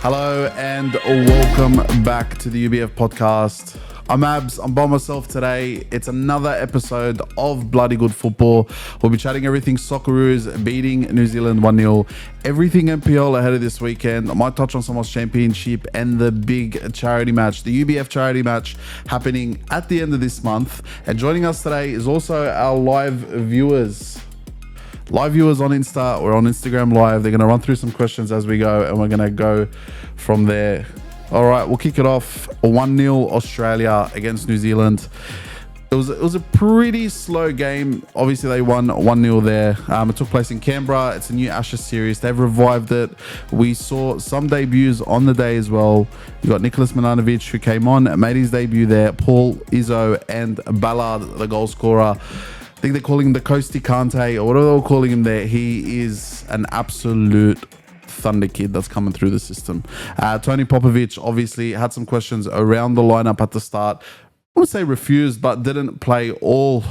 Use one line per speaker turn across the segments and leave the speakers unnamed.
Hello and welcome back to the UBF podcast. I'm Abz. I'm by myself today. It's another episode of Bloody Good Football. We'll be chatting everything Socceroos beating New Zealand 1-0. Everything NPL ahead of this weekend. I might touch on some Australian Championship and the big charity match, the UBF charity match happening at the end of this month. And joining us today is also our live viewers. Live viewers on Insta. We're on Instagram Live. They're going to run through some questions as we go, and we're going to go from there. All right, we'll kick it off. 1-0 Australia against New Zealand. It was a pretty slow game. Obviously, they won 1-0 there. It took place in Canberra. It's a new Ashes series. They've revived it. We saw some debuts on the day as well. You got Nicholas Milanovic, who came on, made his debut there. Paul, Izzo, and Ballard, the goal scorer. I think they're calling him the Coasty Kante or whatever they're calling him there. He is an absolute thunder kid that's coming through the system. Tony Popovic obviously had some questions around the lineup at the start. I wouldn't say refused, but didn't play all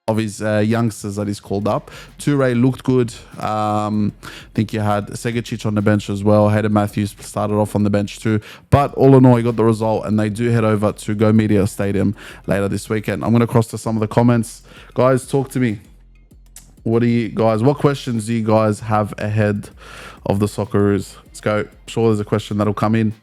of his youngsters that he's called up. Toure looked good. I think you had Segacic on the bench as well. Hayden Matthews started off on the bench too. But all in all, he got the result, and they do head over to Go Media Stadium later this weekend. I'm going to cross to some of the comments. Guys, talk to me. What questions do you guys have ahead of the Socceroos? Let's go. I'm sure there's a question that'll come in.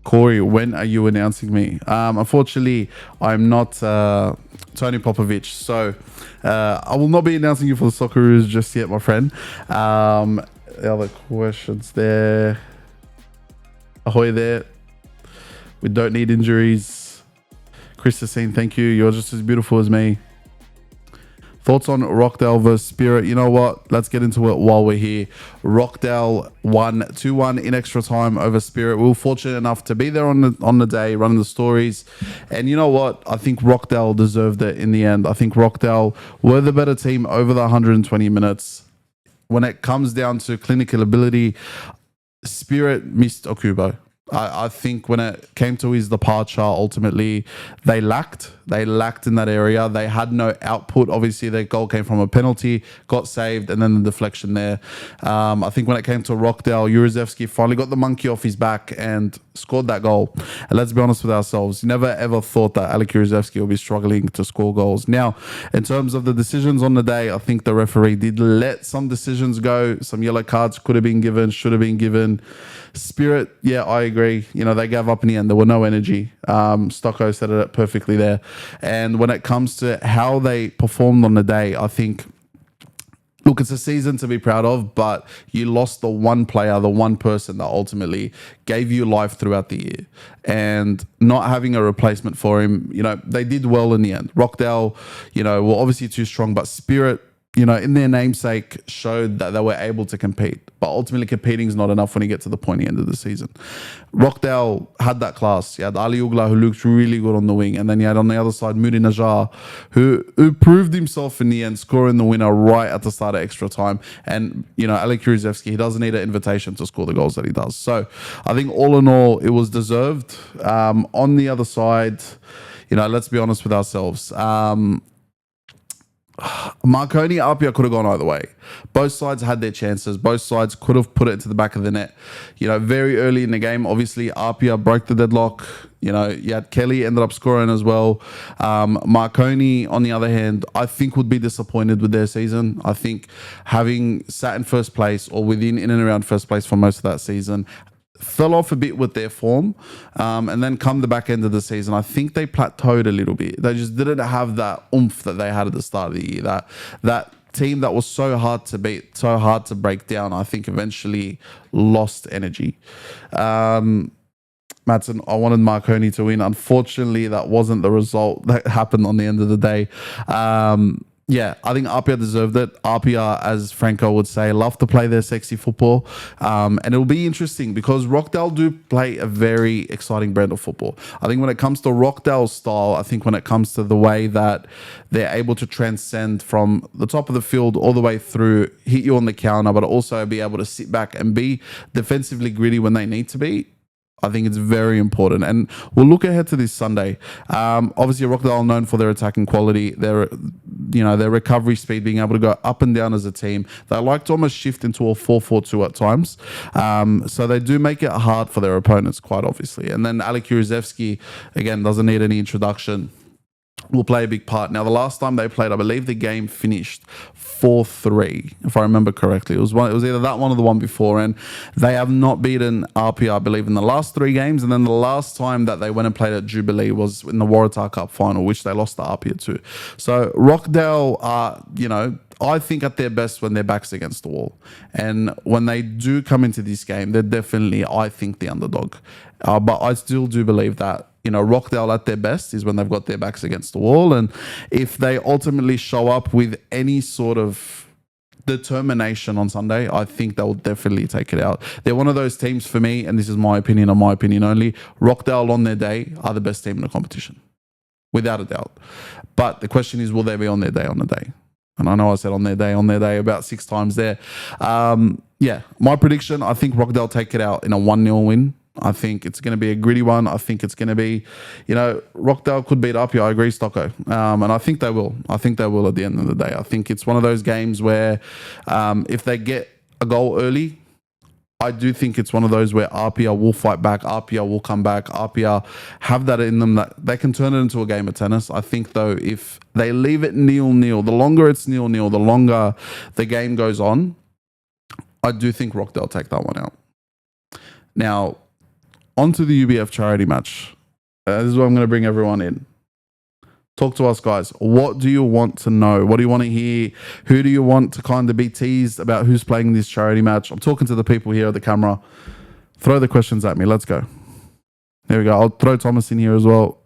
Corey, when are you announcing me? Unfortunately, I'm not Tony Popovic, so I will not be announcing you for the Socceroos just yet, my friend. The other questions there. Ahoy there. We don't need injuries. Chris is saying thank you. You're just as beautiful as me. Thoughts on Rockdale versus Spirit? You know what? Let's get into it while we're here. Rockdale won 2-1 in extra time over Spirit. We were fortunate enough to be there on the day, running the stories. And you know what? I think Rockdale deserved it in the end. I think Rockdale were the better team over the 120 minutes. When it comes down to clinical ability, Spirit missed Okubo. I think when it came to his departure, ultimately, they lacked in that area. They had no output. Obviously, their goal came from a penalty, got saved, and then the deflection there. I think when it came to Rockdale, Jurezewski finally got the monkey off his back and scored that goal. And let's be honest with ourselves, you never ever thought that Alek Jurezewski would be struggling to score goals. Now, in terms of the decisions on the day, I think the referee did let some decisions go. Some yellow cards could have been given, should have been given. Spirit, yeah, I agree. You know, they gave up in the end. There were no energy. Stocko said it perfectly there. And when it comes to how they performed on the day, I think, look, it's a season to be proud of, but you lost the one player, the one person that ultimately gave you life throughout the year. And not having a replacement for him, you know, they did well in the end. Rockdale, you know, were obviously too strong, but Spirit, you know, in their namesake, showed that they were able to compete. But ultimately, competing is not enough when you get to the pointy end of the season. Rockdale had that class. You had Ali Ugla, who looked really good on the wing. And then you had on the other side, Moody Najjar, who proved himself in the end, scoring the winner right at the start of extra time. And, you know, Alek Jurezewski, he doesn't need an invitation to score the goals that he does. So I think all in all, it was deserved. On the other side, you know, let's be honest with ourselves. Marconi, Apia could have gone either way. Both sides had their chances. Both sides could have put it into the back of the net. You know, very early in the game, obviously, Apia broke the deadlock. You know, you had Kelly ended up scoring as well. Marconi, on the other hand, I think would be disappointed with their season. I think having sat in first place or within, in and around first place for most of that season, fell off a bit with their form, and then come the back end of the season, I think they plateaued a little bit. They just didn't have that oomph that they had at the start of the year. That team that was so hard to beat, so hard to break down, I think eventually lost energy. Madsen, I wanted Marconi to win. Unfortunately, that wasn't the result that happened on the end of the day. Yeah, I think Apia deserved it. Apia, as Franco would say, love to play their sexy football. And it'll be interesting because Rockdale do play a very exciting brand of football. I think when it comes to Rockdale's style, I think when it comes to the way that they're able to transcend from the top of the field all the way through, hit you on the counter, but also be able to sit back and be defensively gritty when they need to be, I think it's very important. And we'll look ahead to this Sunday. Obviously, Rockdale are known for their attacking quality, their recovery speed, being able to go up and down as a team. They like to almost shift into a 4-4-2 at times. So they do make it hard for their opponents, quite obviously. And then Ali Kurzewski, again, doesn't need any introduction, will play a big part. Now, the last time they played, I believe the game finished 4-3, if I remember correctly. It was either that one or the one before, and they have not beaten RP, I believe, in the last 3 games. And then the last time that they went and played at Jubilee was in the Waratah Cup final, which they lost to RP too. So Rockdale are, I think at their best when their back's against the wall. And when they do come into this game, they're definitely, I think, the underdog. But I still do believe that, Rockdale at their best is when they've got their backs against the wall. And if they ultimately show up with any sort of determination on Sunday, I think they'll definitely take it out. They're one of those teams for me, and this is my opinion and my opinion only, Rockdale on their day are the best team in the competition, without a doubt. But the question is, will they be on their day on the day? And I know I said on their day about 6 times there. My prediction, I think Rockdale take it out in a 1-0 win. I think it's going to be a gritty one. I think it's going to be, Rockdale could beat up. I agree, Stocko. And I think they will. I think they will at the end of the day. I think it's one of those games where if they get a goal early, I do think it's one of those where RPR will fight back. RPR will come back. RPR have that in them that they can turn it into a game of tennis. I think, though, if they leave it 0-0, the longer it's 0-0, the longer the game goes on, I do think Rockdale take that one out. Now, on to the UBF charity match. This is where I'm going to bring everyone in. Talk to us, guys. What do you want to know? What do you want to hear? Who do you want to kind of be teased about who's playing this charity match? I'm talking to the people here at the camera. Throw the questions at me. Let's go. There we go. I'll throw Thomas in here as well.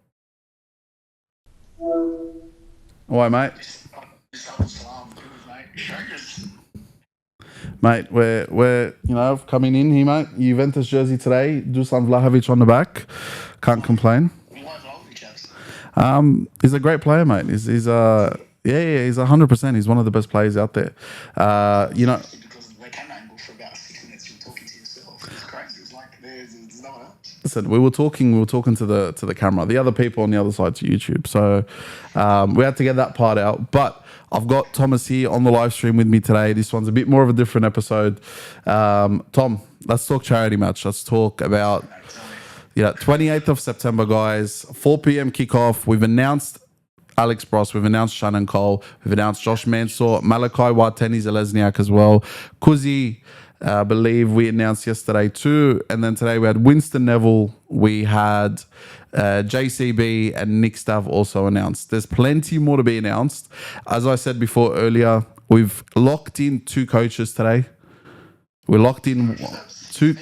Why, mate? Mate, we're coming in here, mate. Juventus jersey today. Dusan Vlahovic on the back. Can't complain. He's a great player, mate. He's 100%. He's one of the best players out there.
Because the camera angle for about 6 minutes, you were talking to yourself. It's crazy. It's like there's no one else.
Listen, we were talking to the camera. The other people on the other side to YouTube. So we had to get that part out. But I've got Thomas here on the live stream with me today. This one's a bit more of a different episode. Tom, let's talk charity match. Let's talk about 28th of September, guys. 4 p.m. kickoff. We've announced Alex Bross. We've announced Shannon Cole. We've announced Josh Mansour, Malachi Wateni Zelezniak as well. Kuzi, I believe we announced yesterday too. And then today we had Winston Neville. We had JCB and Nick Stav also announced. There's plenty more to be announced. As I said before earlier, we've locked in 2 coaches today. We're locked in 2.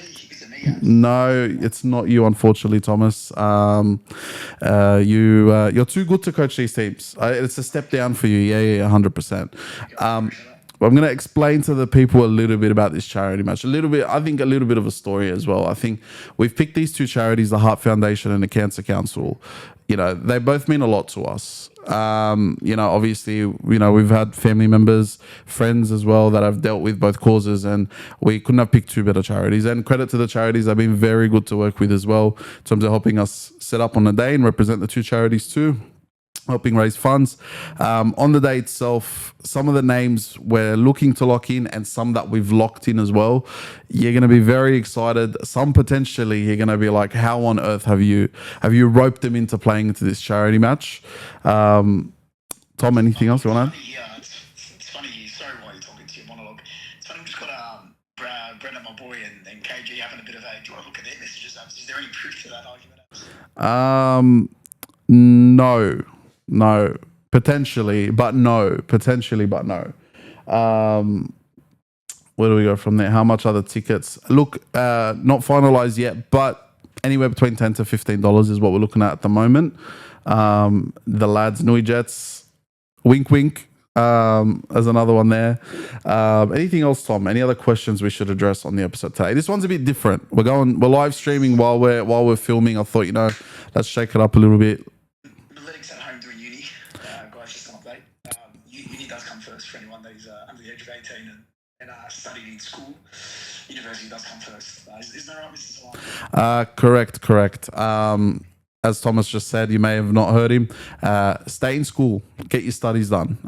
No, it's not you, unfortunately, Thomas. You're too good to coach these teams. It's a step down for you. Yeah, 100%. I'm going to explain to the people a little bit about this charity match. I think a little bit of a story as well. I think we've picked these 2 charities, the Heart Foundation and the Cancer Council. They both mean a lot to us. Obviously, we've had family members, friends as well that have dealt with both causes, and we couldn't have picked 2 better charities. And credit to the charities, they've been very good to work with as well in terms of helping us set up on the day and represent the 2 charities too, helping raise funds. On the day itself, some of the names we're looking to lock in and some that we've locked in as well. You're going to be very excited. Some potentially you're going to be like, how on earth have you roped them into playing into this charity match? Tom, anything else you want to add?
Yeah, it's funny. Sorry while you're talking to your monologue. It's funny, we've just got Brendan, my boy, and KG having a bit of a, do you want to look at their messages? Is there any proof to that argument?
No, potentially, but no. Where do we go from there? How much are the tickets? Look, not finalized yet, but anywhere between $10 to $15 is what we're looking at the moment. The lads, Nui Jets, wink, wink. As another one there. Anything else, Tom? Any other questions we should address on the episode today? This one's a bit different. We're live streaming while we're filming. I thought, let's shake it up a little bit.
Analytics at home doing uni. Guys, just an update. Uni does come first for anyone that is under the age of 18 and studied in school. university does come first. Isn't that right, Mr. Salami?
Correct. As Thomas just said, you may have not heard him. Stay in school, get your studies done.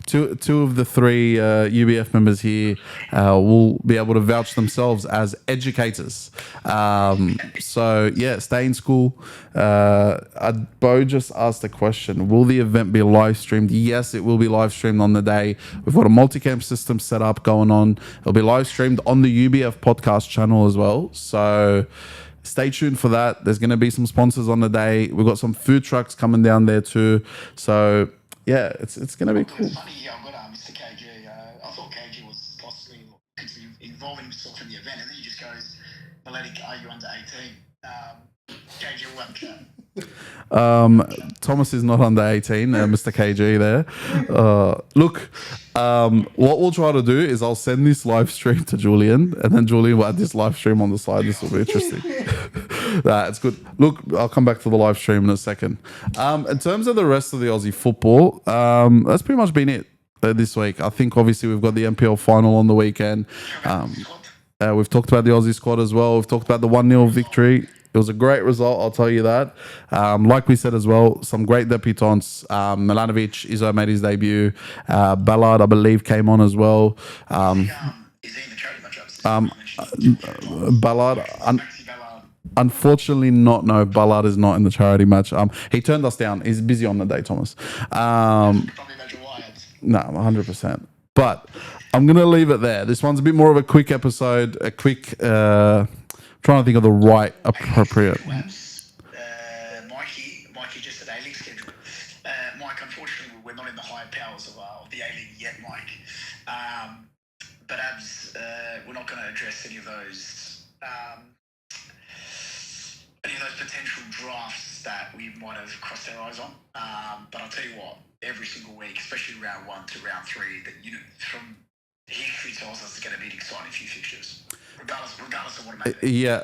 Two of the three UBF members here will be able to vouch themselves as educators. So yeah, stay in school. Bo just asked a question: will the event be live streamed? Yes, it will be live streamed on the day. We've got a multicam system set up going on. It'll be live streamed on the UBF podcast channel as well. So stay tuned for that. There's going to be some sponsors on the day. We've got some food trucks coming down there too. So yeah, it's going to be cool.
It's funny, I've got Mr. KG. I thought KG was possibly involving himself in the event, and then he just goes, "Maletic, are you under 18?" KG will have a chat.
Thomas is not under 18, Mr. KG there. Look, what we'll try to do is I'll send this live stream to Julian, and then Julian will add this live stream on the side. This will be interesting. It's good. Look, I'll come back to the live stream in a second. In terms of the rest of the Aussie football, that's pretty much been it this week. I think obviously we've got the NPL final on the weekend. We've talked about the Aussie squad as well. We've talked about the 1-0 victory. It was a great result, I'll tell you that. Like we said as well, some great debutants. Milanovic, Izzo made his debut. Ballard, I believe, came on as well.
Is he in the charity matchups?
Ballard, unfortunately not. No, Ballard is not in the charity match. He turned us down. He's busy on the day, Thomas. No, 100%. But I'm going to leave it there. This one's a bit more of a quick episode, a quick... trying to think of the right appropriate.
Mikey just at A-League schedule. Mike, unfortunately, we're not in the higher powers of the A-League yet, Mike. But Abz, we're not going to address any of those potential drafts that we might have crossed our eyes on. But I'll tell you what, every single week, especially round 1 to round 3, that from history tells us it's going to be an exciting few fixtures. Regardless of what it may be.
Yeah,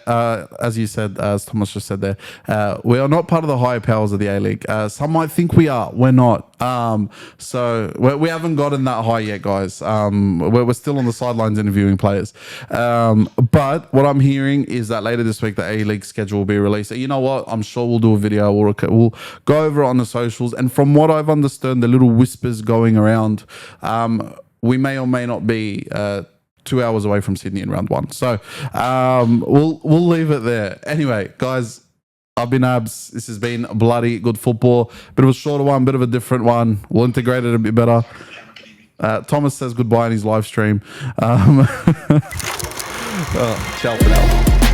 as you said, as Thomas just said there, we are not part of the higher powers of the A-League. Some might think we are. We're not. So we haven't gotten that high yet, guys. We're still on the sidelines interviewing players. But what I'm hearing is that later this week, the A-League schedule will be released. You know what? I'm sure we'll do a video. We'll go over it on the socials. And from what I've understood, the little whispers going around, we may or may not be... 2 hours away from Sydney in round 1. So we'll leave it there. Anyway, guys, I've been Abz. This has been bloody good football. Bit of a shorter one, bit of a different one. We'll integrate it a bit better. Thomas says goodbye in his live stream. Ciao for now.